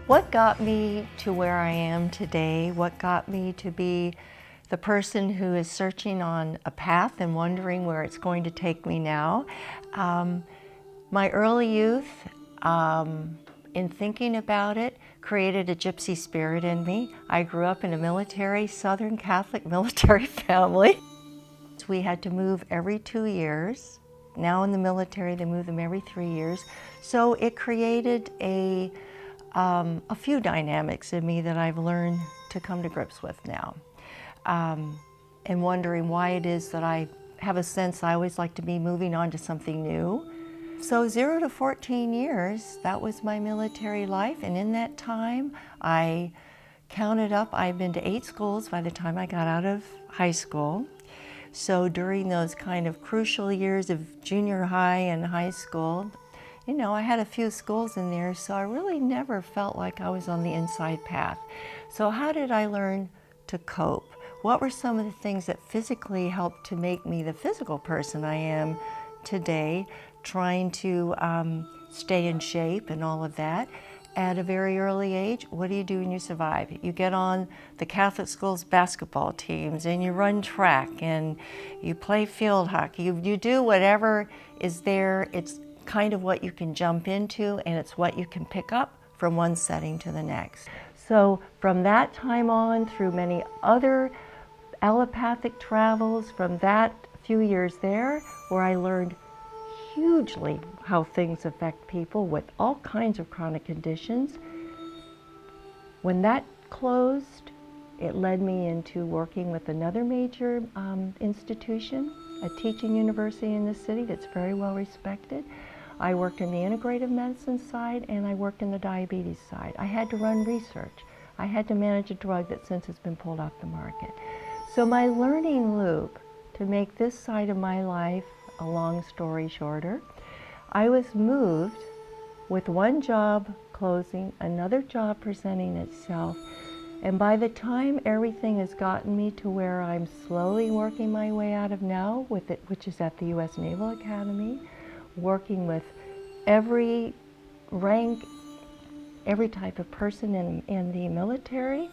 What got me to where I am today, what got me to be the person who is searching on a path and wondering where it's going to take me now? My early youth, in thinking about it, created a gypsy spirit in me. I grew up in a military, Southern Catholic military family. We had to move every 2 years. Now in the military, they move them every 3 years. So it created a few dynamics in me that I've learned to come to grips with now. And wondering why it is that I have a sense I always like to be moving on to something new. So 0 to 14 years, that was my military life. And in that time, I counted up, I've been to 8 schools by the time I got out of high school. So during those kind of crucial years of junior high and high school, you know, I had a few schools in there, so I really never felt like I was on the inside path. So how did I learn to cope? What were some of the things that physically helped to make me the physical person I am today, trying to stay in shape and all of that? At a very early age, what do you do when you survive? You get on the Catholic school's basketball teams and you run track and you play field hockey. You do whatever is there. It's kind of what you can jump into, and it's what you can pick up from one setting to the next. So from that time on, through many other allopathic travels, from that few years there, where I learned hugely how things affect people with all kinds of chronic conditions. When that closed, it led me into working with another major institution, a teaching university in the city that's very well respected. I worked in the integrative medicine side and I worked in the diabetes side. I had to run research. I had to manage a drug that since has been pulled off the market. So my learning loop to make this side of my life a long story shorter, I was moved with one job closing, another job presenting itself, and by the time everything has gotten me to where I'm slowly working my way out of now, with it, which is at the U.S. Naval Academy, working with every rank, every type of person in the military,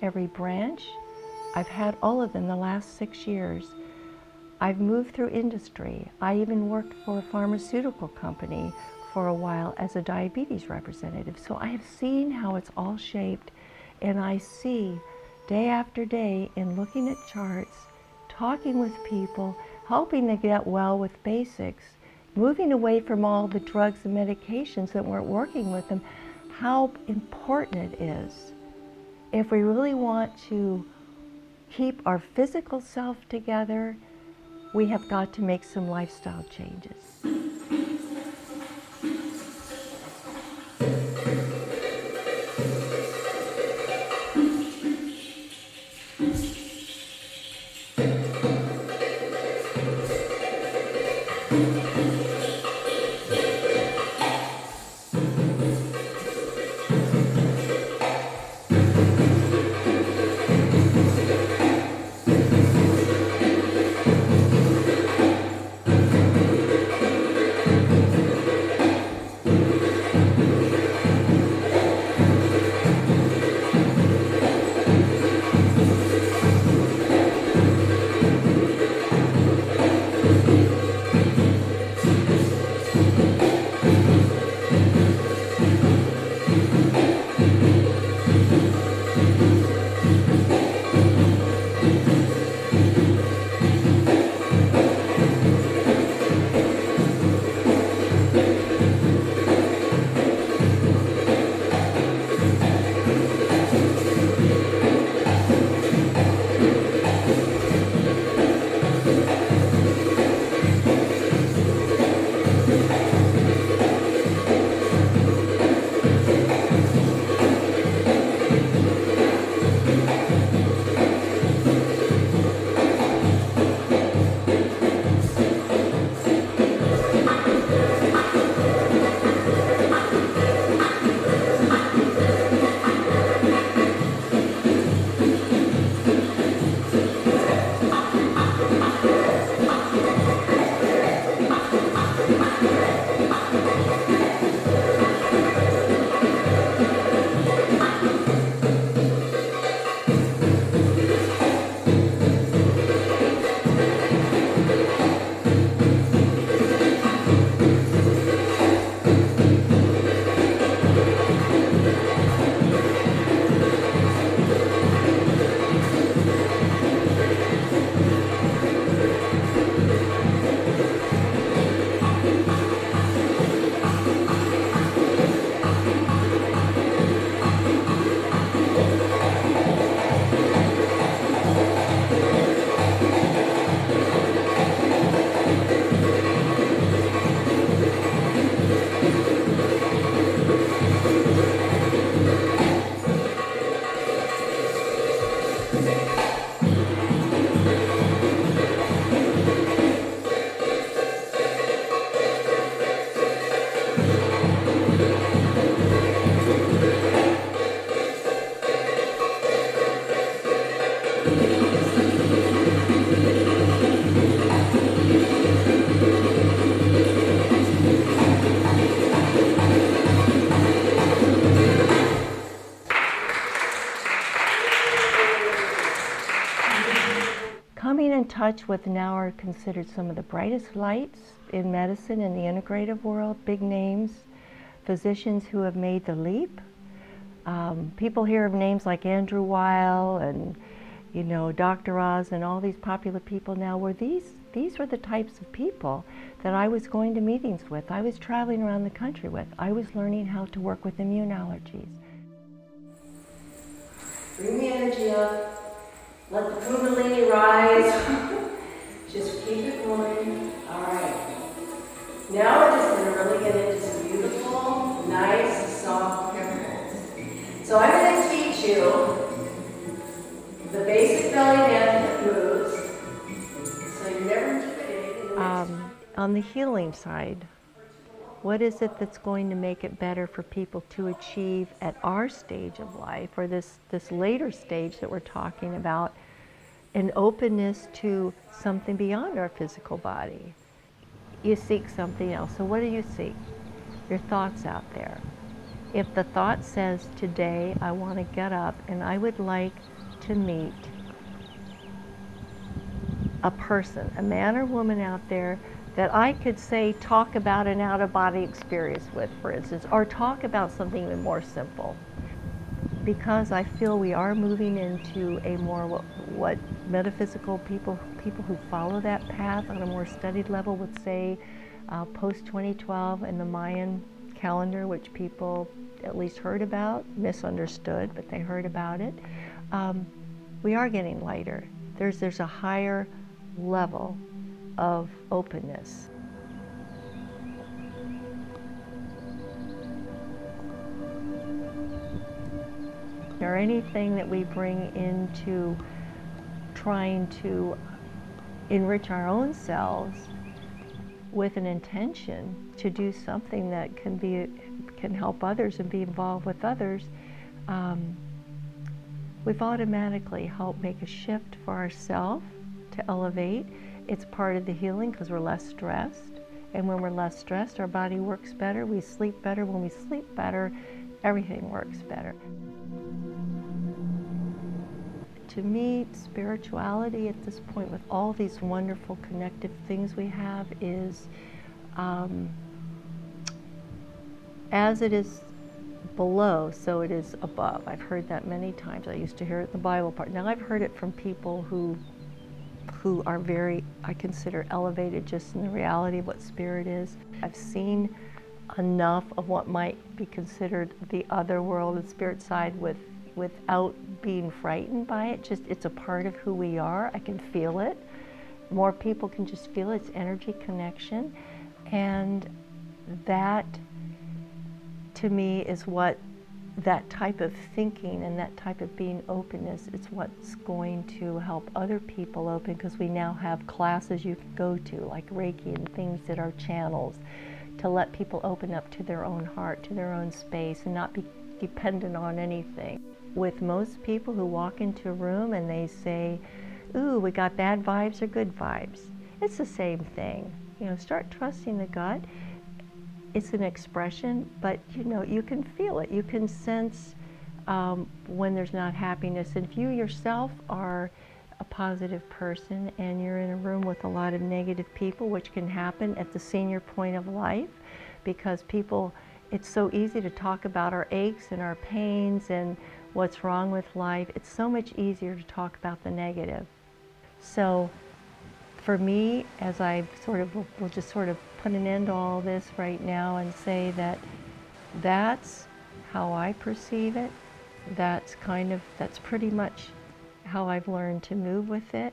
every branch. I've had all of them the last 6 years. I've moved through industry. I even worked for a pharmaceutical company for a while as a diabetes representative. So I have seen how it's all shaped, and I see day after day in looking at charts, talking with people, helping to get well with basics, moving away from all the drugs and medications that weren't working with them, how important it is. If we really want to keep our physical self together, we have got to make some lifestyle changes. touch with now are considered some of the brightest lights in medicine in the integrative world, big names, physicians who have made the leap. People hear of names like Andrew Weil and, you know, Dr. Oz and all these popular people now. Were these were the types of people that I was going to meetings with, I was traveling around the country with. I was learning how to work with immune allergies. Bring the energy up, let the Kundalini rise. Just keep it going. All right. Now we're just going to really get into some beautiful, nice, soft ripples. So I'm going to teach you the basic belly dance moves. So you're never intimidated. On the healing side, what is it that's going to make it better for people to achieve at our stage of life, or this later stage that we're talking about, an openness to something beyond our physical body? You seek something else. So what do you seek? Your thoughts out there. If the thought says, today I want to get up and I would like to meet a person, a man or woman out there that I could say, talk about an out-of-body experience with, for instance, or talk about something even more simple. Because I feel we are moving into a more, what metaphysical people who follow that path on a more studied level would say, post-2012 in the Mayan calendar, which people at least heard about, misunderstood, but they heard about it. We are getting lighter. There's a higher level of openness. Or anything that we bring into trying to enrich our own selves with an intention to do something that can help others and be involved with others, we've automatically helped make a shift for ourselves to elevate. It's part of the healing because we're less stressed. And when we're less stressed, our body works better, we sleep better. When we sleep better, everything works better. To me, spirituality at this point, with all these wonderful connective things we have, is as it is below, so it is above. I've heard that many times. I used to hear it in the Bible part. Now I've heard it from people who are very, I consider, elevated just in the reality of what spirit is. I've seen enough of what might be considered the other world and spirit side without being frightened by it. Just, it's a part of who we are. I can feel it. More people can just feel it. It's energy connection. And that, to me, is what that type of thinking and that type of being openness, it's what's going to help other people open, because we now have classes you can go to, like Reiki and things that are channels, to let people open up to their own heart, to their own space, and not be dependent on anything. With most people who walk into a room and they say, ooh, we got bad vibes or good vibes, it's the same thing. You know, start trusting the gut. It's an expression, but you know, you can feel it. You can sense when there's not happiness. And if you yourself are a positive person and you're in a room with a lot of negative people, which can happen at the senior point of life, because people, it's so easy to talk about our aches and our pains and what's wrong with life. It's so much easier to talk about the negative. So for me, as I will just sort of put an end to all this right now and say that that's how I perceive it. That's pretty much how I've learned to move with it.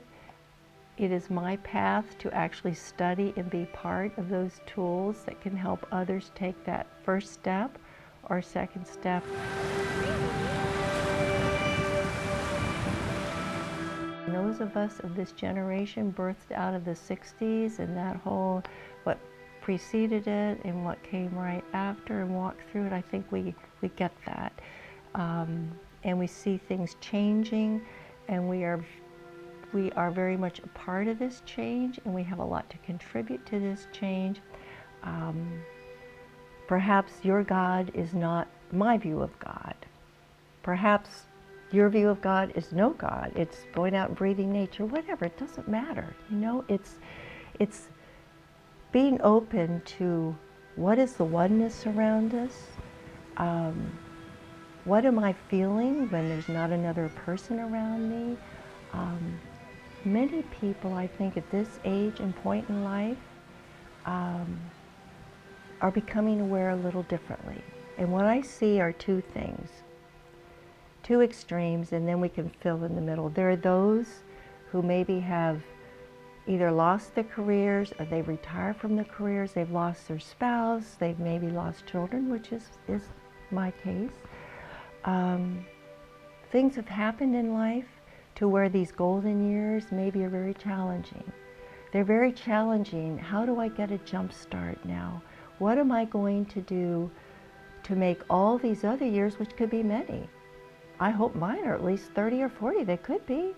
It is my path to actually study and be part of those tools that can help others take that first step or second step. Those of us of this generation birthed out of the 60s and that whole, what preceded it and what came right after and walked through it, I think we get that. And we see things changing, and we are very much a part of this change, and we have a lot to contribute to this change. Perhaps your God is not my view of God. Perhaps Your view of God is no God. It's going out and breathing nature, whatever. It doesn't matter. You know, it's being open to what is the oneness around us. What am I feeling when there's not another person around me? Many people, I think, at this age and point in life are becoming aware a little differently. And what I see are two things, two extremes, and then we can fill in the middle. There are those who maybe have either lost their careers or they've retired from their careers, they've lost their spouse, they've maybe lost children, which is my case. Things have happened in life to where these golden years maybe are very challenging. They're very challenging. How do I get a jump start now? What am I going to do to make all these other years, which could be many? I hope mine are at least 30 or 40, they could be.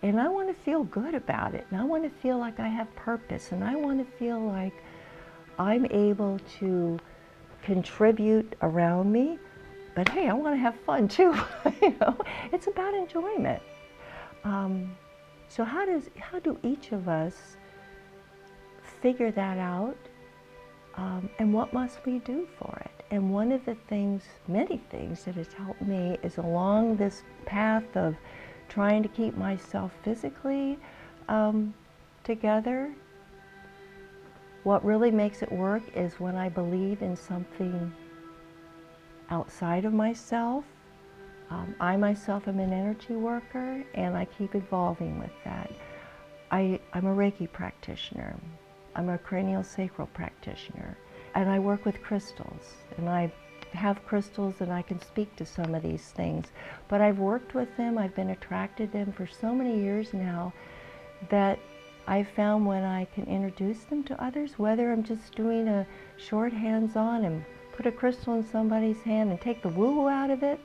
And I want to feel good about it. And I want to feel like I have purpose. And I want to feel like I'm able to contribute around me. But hey, I want to have fun too. You know, it's about enjoyment. So how do each of us figure that out? And what must we do for it? And one of the things, many things that has helped me is along this path of trying to keep myself physically together. What really makes it work is when I believe in something outside of myself. I myself am an energy worker, and I keep evolving with that. I'm a Reiki practitioner. I'm a cranial sacral practitioner, and I work with crystals, and I have crystals and I can speak to some of these things. But I've worked with them, I've been attracted to them for so many years now that I found when I can introduce them to others, whether I'm just doing a short hands-on and put a crystal in somebody's hand and take the woo-woo out of it.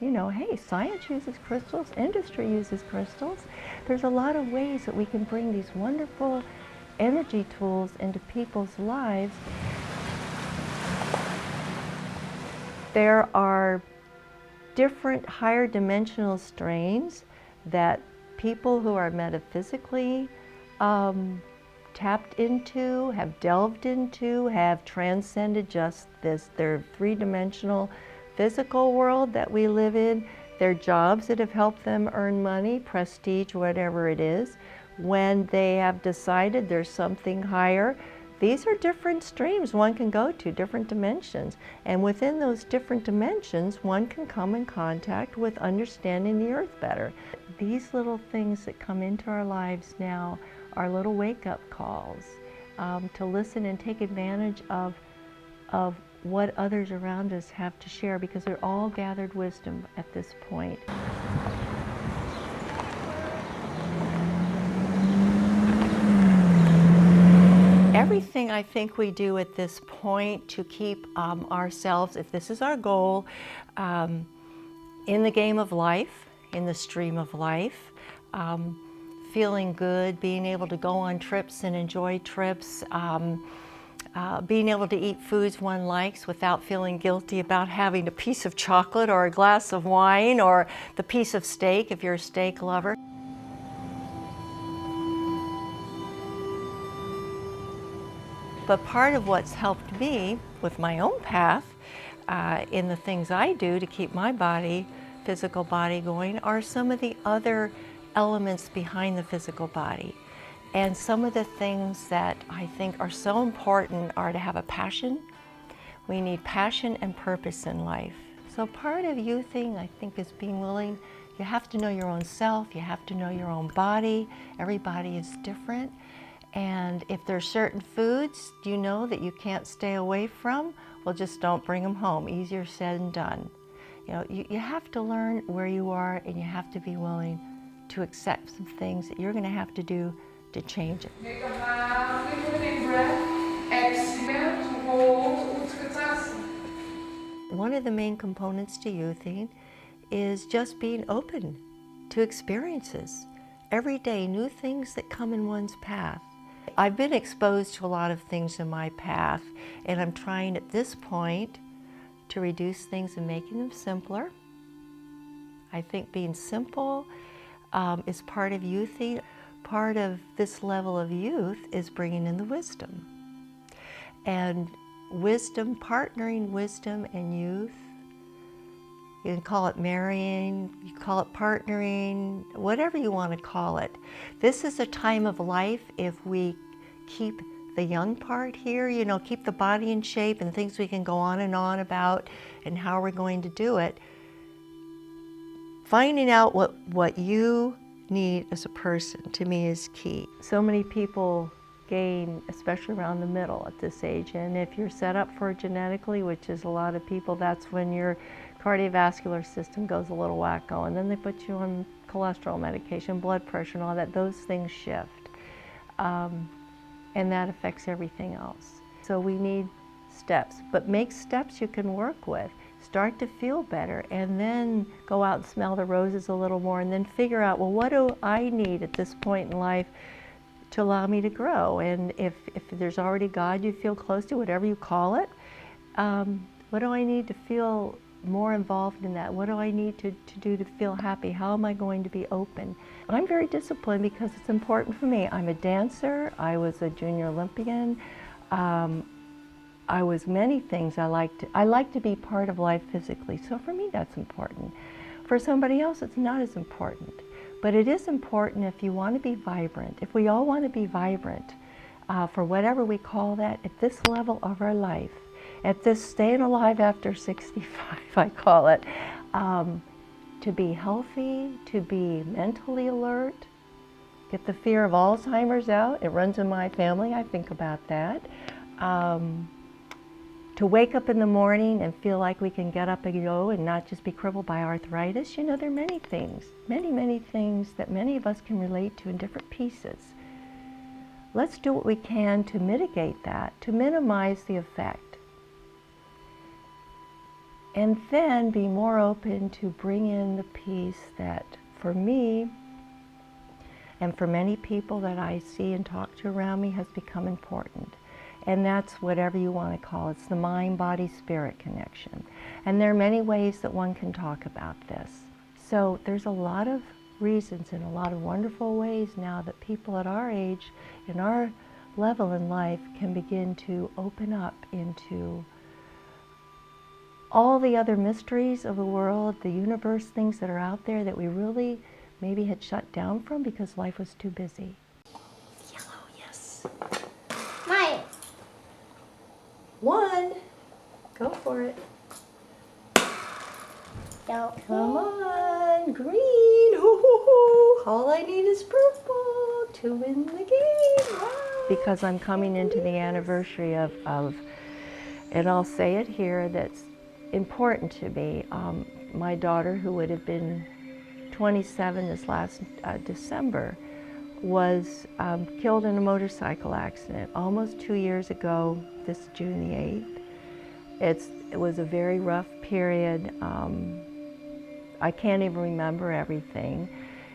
You know, hey, science uses crystals, industry uses crystals. There's a lot of ways that we can bring these wonderful energy tools into people's lives. There are different higher dimensional strains that people who are metaphysically tapped into, have delved into, have transcended just their three-dimensional physical world that we live in, their jobs that have helped them earn money, prestige, whatever it is. When they have decided there's something higher, these are different streams one can go to, different dimensions. And within those different dimensions, one can come in contact with understanding the earth better. These little things that come into our lives now are little wake-up calls to listen and take advantage of what others around us have to share, because they're all gathered wisdom at this point. Everything I think we do at this point to keep ourselves, if this is our goal, in the game of life, in the stream of life, feeling good, being able to go on trips and enjoy trips, being able to eat foods one likes without feeling guilty about having a piece of chocolate or a glass of wine or the piece of steak if you're a steak lover. But part of what's helped me with my own path in the things I do to keep my body, physical body going, are some of the other elements behind the physical body. And some of the things that I think are so important are to have a passion. We need passion and purpose in life. So part of youthing, I think, is being willing. You have to know your own self, you have to know your own body. Everybody is different. And if there's certain foods you know that you can't stay away from, well, just don't bring them home. Easier said than done. You know, you have to learn where you are, and you have to be willing to accept some things that you're going to have to do to change it. Take a half deep breath, exhale to hold Utkatasana. One of the main components to youthing is just being open to experiences. Every day, new things that come in one's path. I've been exposed to a lot of things in my path, and I'm trying at this point to reduce things and making them simpler. I think being simple is part of youthing. Part of this level of youth is bringing in the wisdom. And wisdom, partnering wisdom and youth, you can call it marrying, you call it partnering, whatever you want to call it. This is a time of life, if we keep the young part here, you know, keep the body in shape and things we can go on about and how we're going to do it. Finding out what you need as a person, to me, is key. So many people gain, especially around the middle at this age, and if you're set up for it genetically, which is a lot of people, that's when your cardiovascular system goes a little wacko, and then they put you on cholesterol medication, blood pressure and all that. Those things shift, and that affects everything else. So we need steps, but make steps you can work with. Start to feel better, and then go out and smell the roses a little more, and then figure out, well, what do I need at this point in life to allow me to grow? And if there's already God you feel close to, whatever you call it, what do I need to feel more involved in that? What do I need to do to feel happy? How am I going to be open? I'm very disciplined because it's important for me. I'm a dancer. I was a junior Olympian. I was many things. I like to be part of life physically. So for me, that's important. For somebody else, it's not as important. But it is important if you want to be vibrant. If we all want to be vibrant, for whatever we call that, at this level of our life, at this staying alive after 65, I call it, to be healthy, to be mentally alert, get the fear of Alzheimer's out. It runs in my family. I think about that. To wake up in the morning and feel like we can get up and go and not just be crippled by arthritis. You know, there are many things, many things that many of us can relate to in different pieces. Let's do what we can to mitigate that, to minimize the effect. And then be more open to bring in the piece that, for me, and for many people that I see and talk to around me, has become important. And that's whatever you want to call it. It's the mind-body-spirit connection. And there are many ways that one can talk about this. So there's a lot of reasons and a lot of wonderful ways now that people at our age, in our level in life, can begin to open up into all the other mysteries of the world, the universe, things that are out there that we really maybe had shut down from because life was too busy. Yellow, yes. Mine. One. Go for it. Don't. Come on. Green. Hoo-hoo-hoo. All I need is purple to win the game. Wow. Because I'm coming into the anniversary of, and I'll say it here, that's important to me. My daughter, who would have been 27 this last December, was killed in a motorcycle accident almost 2 years ago, this June the 8th. It was a very rough period. I can't even remember everything.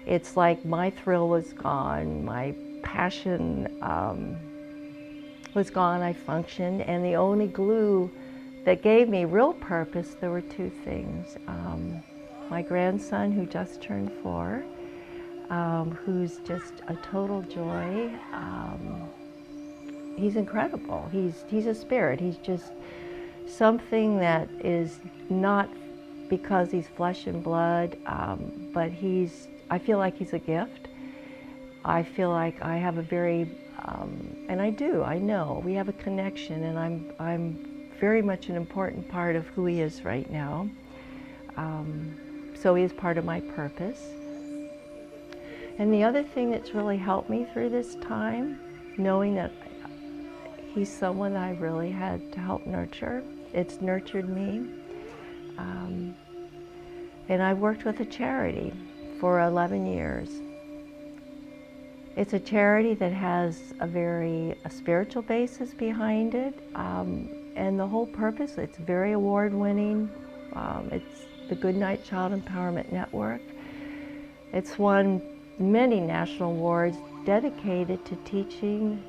It's like my thrill was gone, my passion was gone, I functioned, and the only glue that gave me real purpose, there were two things. My grandson, who just turned 4, who's just a total joy. He's incredible. He's a spirit. He's just something that is not because he's flesh and blood, but I feel like he's a gift. I feel like I have a very, and I know, we have a connection, and I'm very much an important part of who he is right now. So he is part of my purpose. And the other thing that's really helped me through this time, knowing that he's someone I really had to help nurture, it's nurtured me. And I worked with a charity for 11 years. It's a charity that has a spiritual basis behind it. And the whole purpose, it's very award-winning. It's the Goodnight Child Empowerment Network. It's won many national awards dedicated to teaching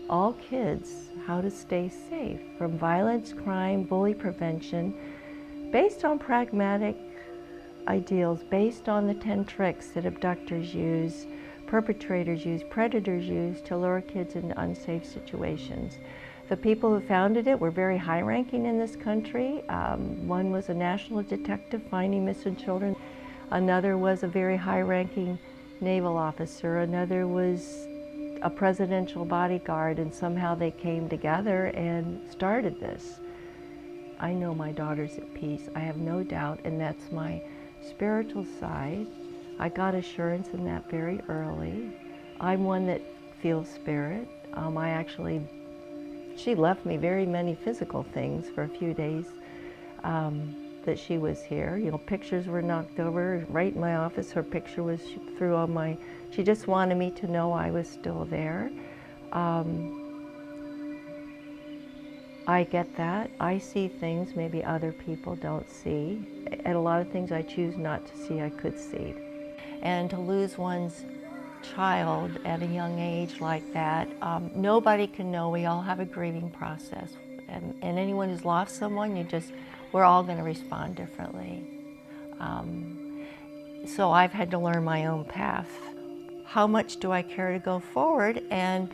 all kids how to stay safe from violence, crime, bully prevention, based on pragmatic ideals based on the 10 tricks that abductors use, perpetrators use, predators use to lure kids into unsafe situations. The people who founded it were very high-ranking in this country. One was a national detective finding missing children. Another was a very high-ranking naval officer. Another was a presidential bodyguard, and somehow they came together and started this. I know my daughter's at peace. I have no doubt, and that's my spiritual side. I got assurance in that very early. I'm one that feels spirit. She left me very many physical things for a few days that she was here. You know, pictures were knocked over. Right in my office, her picture was through on my, she just wanted me to know I was still there. I get that. I see things maybe other people don't see. And a lot of things I choose not to see, I could see. And to lose one's child at a young age like that, nobody can know. We all have a grieving process. And anyone who's lost someone, we're all going to respond differently. So I've had to learn my own path. How much do I care to go forward? And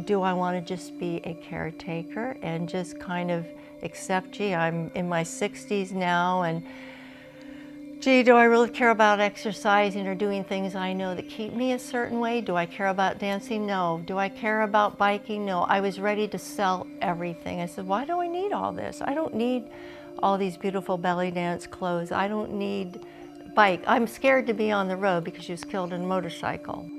do I want to just be a caretaker and just kind of accept, gee, I'm in my 60s now, and gee, do I really care about exercising or doing things I know that keep me a certain way? Do I care about dancing? No. Do I care about biking? No. I was ready to sell everything. I said, why do I need all this? I don't need all these beautiful belly dance clothes. I don't need bike. I'm scared to be on the road because she was killed in a motorcycle.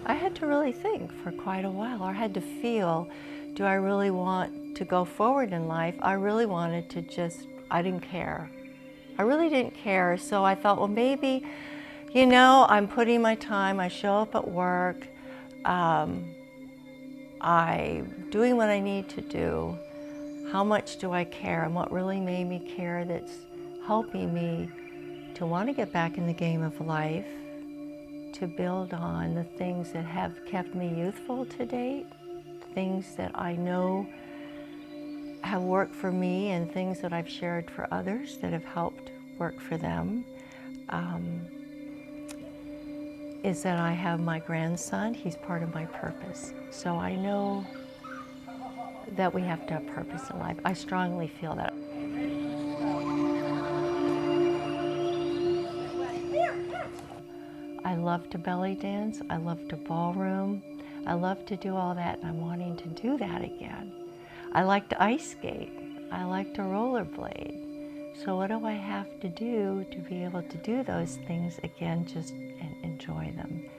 I had to really think for quite a while. I had to feel, do I really want to go forward in life? I really wanted to I didn't care. I really didn't care. So I thought, well, maybe, you know, I'm putting my time, I show up at work, I'm doing what I need to do. How much do I care? And what really made me care that's helping me to want to get back in the game of life, to build on the things that have kept me youthful to date, things that I know have worked for me and things that I've shared for others that have helped work for them, is that I have my grandson. He's part of my purpose. So I know that we have to have purpose in life. I strongly feel that. I love to belly dance, I love to ballroom, I love to do all that, and I'm wanting to do that again. I like to ice skate, I like to rollerblade. So what do I have to do to be able to do those things again, just and enjoy them?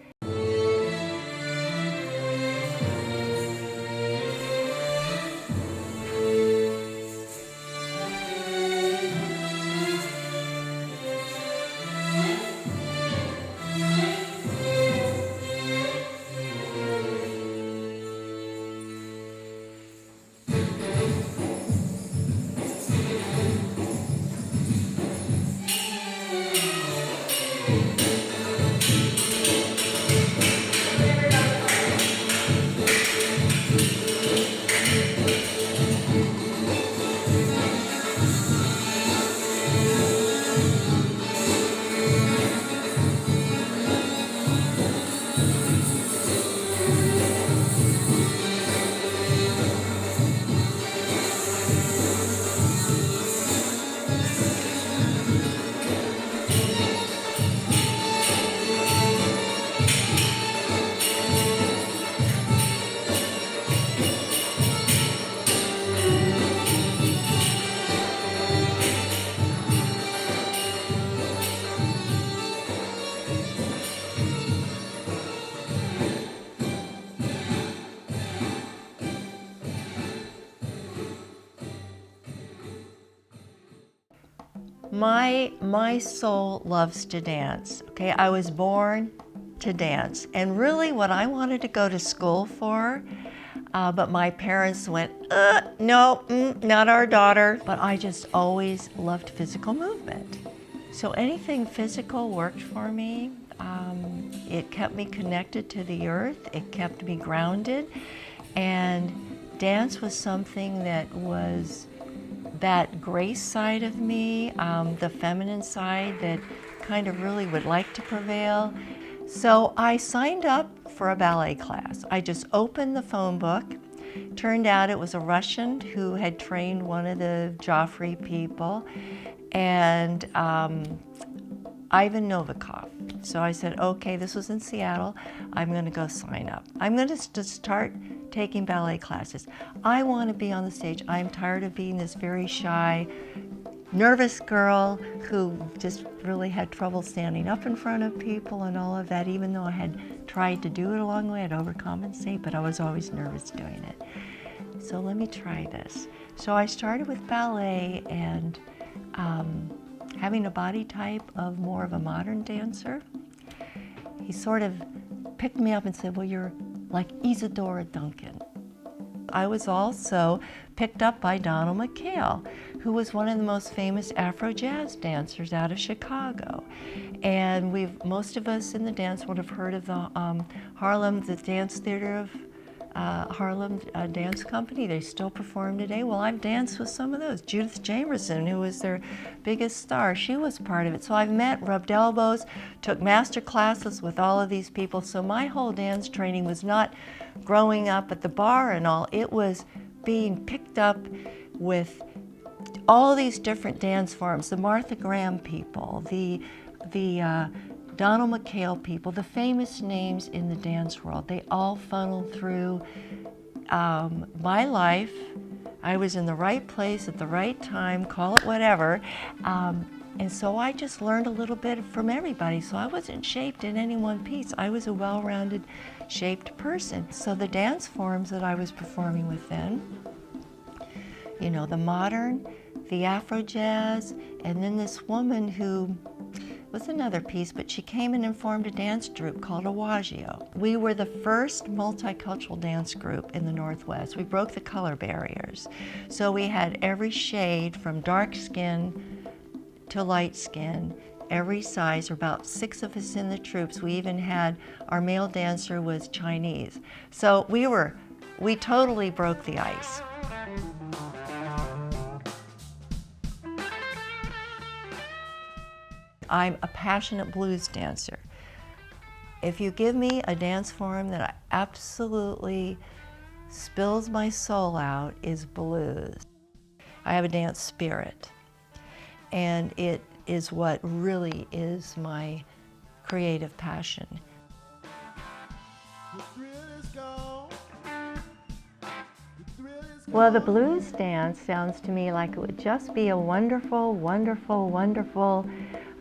My soul loves to dance, okay? I was born to dance. And really what I wanted to go to school for, but my parents went, no, not our daughter. But I just always loved physical movement. So anything physical worked for me. It kept me connected to the earth. It kept me grounded. And dance was something that that grace side of me, the feminine side that kind of really would like to prevail. So I signed up for a ballet class. I just opened the phone book. Turned out it was a Russian who had trained one of the Joffrey people, and Ivan Novikov. So I said, okay, this was in Seattle, I'm gonna go sign up. I'm gonna start taking ballet classes. I wanna be on the stage. I'm tired of being this very shy, nervous girl who just really had trouble standing up in front of people and all of that, even though I had tried to do it along the way, I'd overcompensate, but I was always nervous doing it. So let me try this. So I started with ballet and having a body type of more of a modern dancer. He sort of picked me up and said, well, you're like Isadora Duncan. I was also picked up by Donald McHale, who was one of the most famous Afro jazz dancers out of Chicago. And most of us in the dance would have heard of the Harlem, the Dance Theater of Harlem Dance Company. They still perform today. Well, I've danced with some of those. Judith Jamerson, who was their biggest star, she was part of it. So I've met, rubbed elbows, took master classes with all of these people. So my whole dance training was not growing up at the bar and all. It was being picked up with all these different dance forms, the Martha Graham people, the Donald McHale people, the famous names in the dance world. They all funneled through my life. I was in the right place at the right time, call it whatever. And so I just learned a little bit from everybody. So I wasn't shaped in any one piece. I was a well-rounded, shaped person. So the dance forms that I was performing with then, you know, the modern, the Afro jazz, and then this woman who was another piece, but she came in and formed a dance troupe called Awagio. We were the first multicultural dance group in the Northwest. We broke the color barriers. So we had every shade from dark skin to light skin, every size. There were about 6 of us in the troops. We even had, our male dancer was Chinese. So we totally broke the ice. I'm a passionate blues dancer. If you give me a dance form that I absolutely spills my soul out, is blues. I have a dance spirit, and it is what really is my creative passion. Well, the blues dance sounds to me like it would just be a wonderful, wonderful, wonderful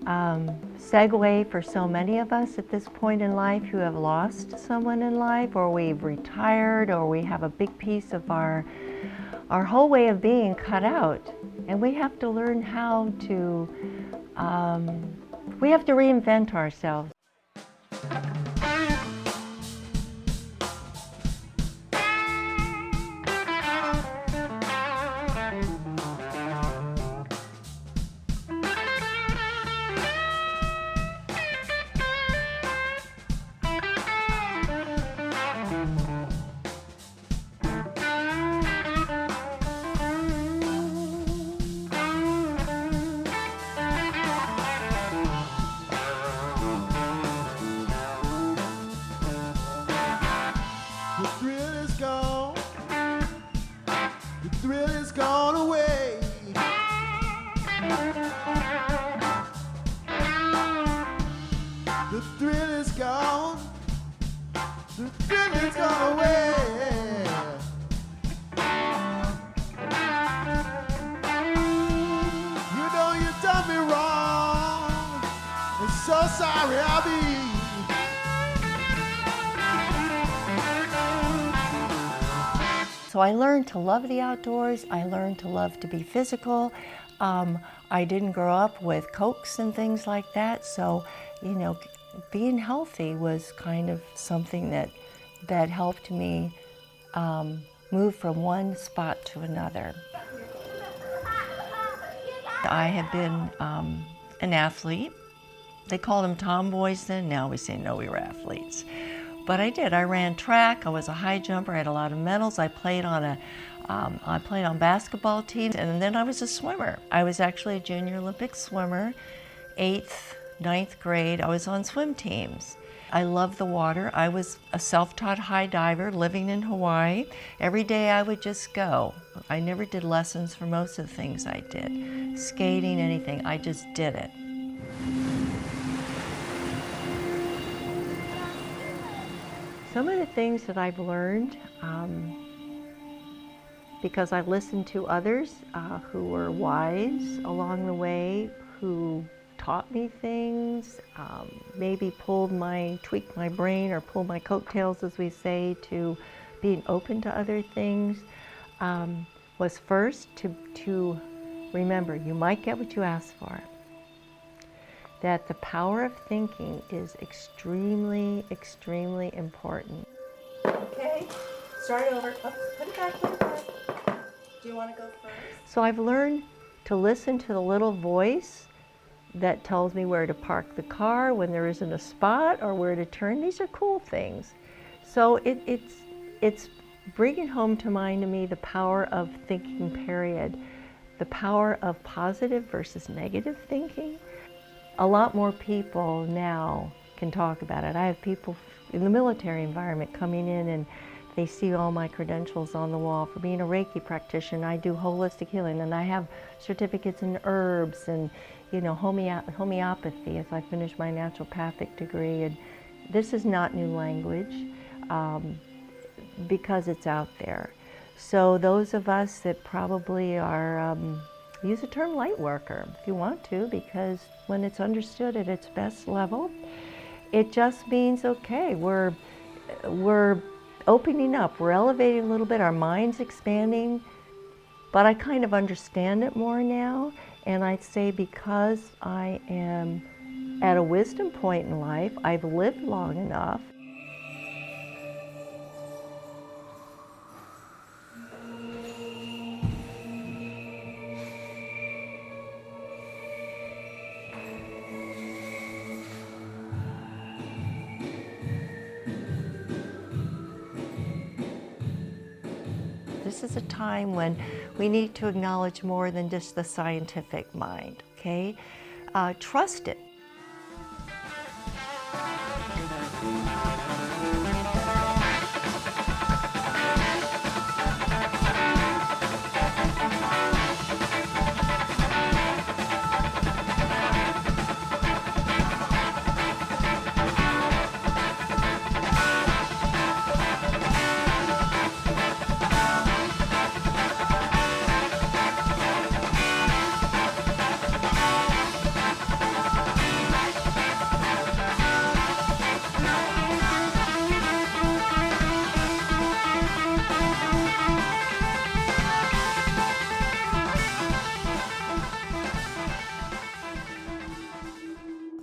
segue for so many of us at this point in life who have lost someone in life, or we've retired, or we have a big piece of our whole way of being cut out. And we have to learn how to, we have to reinvent ourselves. The thrill is gone. The thrill is gone away. The thrill is gone. The thrill is gone away. You know you done me wrong. And so sorry I'll be. So I learned to love the outdoors. I learned to love to be physical. I didn't grow up with Cokes and things like that. So, you know, being healthy was kind of something that helped me move from one spot to another. I have been an athlete. They called them tomboys then. Now we say, no, we were athletes. But I did. I ran track. I was a high jumper. I had a lot of medals. I played on I played on basketball teams, and then I was a swimmer. I was actually a junior Olympic swimmer, 8th, 9th grade. I was on swim teams. I love the water. I was a self-taught high diver living in Hawaii. Every day I would just go. I never did lessons for most of the things I did. Skating, anything, I just did it. Some of the things that I've learned, because I listened to others who were wise along the way, who taught me things, maybe tweaked my brain or pulled my coattails, as we say, to being open to other things, was first to remember, you might get what you ask for. That the power of thinking is extremely, extremely important. Okay, start over. Oops, put it back, put it back. Do you want to go first? So I've learned to listen to the little voice that tells me where to park the car when there isn't a spot or where to turn. These are cool things. So it's bringing home to mind to me the power of thinking, period. The power of positive versus negative thinking. A lot more people now can talk about it. I have people in the military environment coming in and they see all my credentials on the wall for being a Reiki practitioner. I do holistic healing, and I have certificates in herbs and homeopathy as I finish my naturopathic degree. And this is not new language because it's out there. So those of us that probably are, use the term light worker if you want to, because when it's understood at its best level, it just means, okay, we're opening up, we're elevating a little bit, our mind's expanding, but I kind of understand it more now, and I'd say because I am at a wisdom point in life, I've lived long enough. This is a time when we need to acknowledge more than just the scientific mind, okay? Trust it.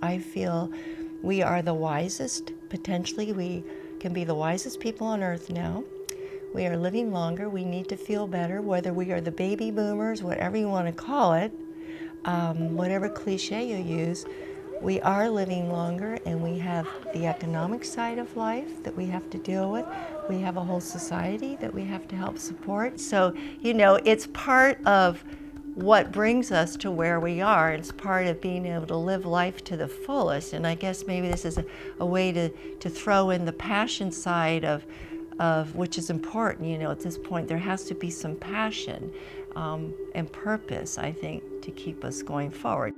I feel we are the wisest, potentially we can be the wisest people on earth now. We are living longer, we need to feel better, whether we are the baby boomers, whatever you want to call it, whatever cliche you use, we are living longer, and we have the economic side of life that we have to deal with. We have a whole society that we have to help support. So, you know, it's part of what brings us to where we are. It's part of being able to live life to the fullest. And I guess maybe this is a way to throw in the passion side of which is important. You know, at this point there has to be some passion and purpose, I think, to keep us going forward.